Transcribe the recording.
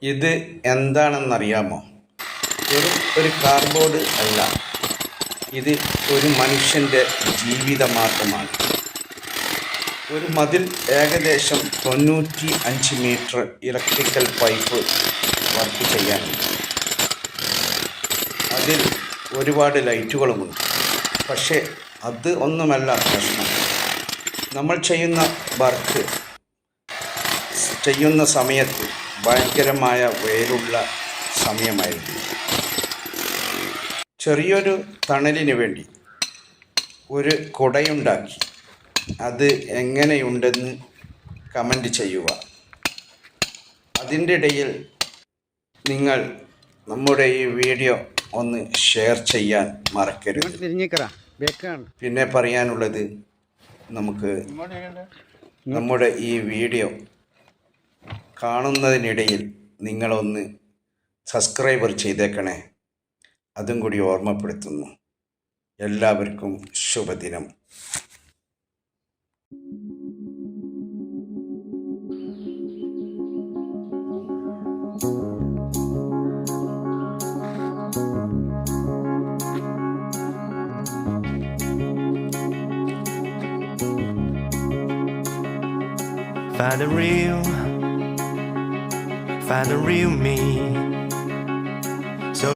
ഇത് എന്താണെന്നറിയാമോ? ഒരു കാർഡ്ബോർഡ് അല്ല, ഇത് ഒരു മനുഷ്യൻ്റെ ജീവിത മാർഗമാണ്. ഒരു മതിൽ ഏകദേശം 95 മീറ്റർ ഇലക്ട്രിക്കൽ പൈപ്പ് വർക്ക് ചെയ്യാനുണ്ട്. അതിൽ ഒരുപാട് ലൈറ്റുകളുമുണ്ട്. പക്ഷേ അത് ഒന്നുമല്ല പ്രശ്നം. നമ്മൾ ചെയ്യുന്ന വർക്ക് ചെയ്യുന്ന സമയത്ത് ഭയങ്കരമായ വെയിലുള്ള സമയമായിരുന്നു. ചെറിയൊരു തണലിന് വേണ്ടി ഒരു കുടയുണ്ടാക്കി. അത് എങ്ങനെയുണ്ടെന്ന് കമൻ്റ് ചെയ്യുക. അതിൻ്റെ ഇടയിൽ നിങ്ങൾ നമ്മുടെ ഈ വീഡിയോ ഒന്ന് ഷെയർ ചെയ്യാൻ മറക്കരുത്. പിന്നെ പറയാനുള്ളത്, നമുക്ക് നമ്മുടെ ഈ വീഡിയോ കാണുന്നതിനിടയിൽ നിങ്ങളൊന്ന് സബ്സ്ക്രൈബർ ചെയ്തേക്കണേ. അതും കൂടി ഓർമ്മപ്പെടുത്തുന്നു. എല്ലാവർക്കും ശുഭദിനം. Find the real me.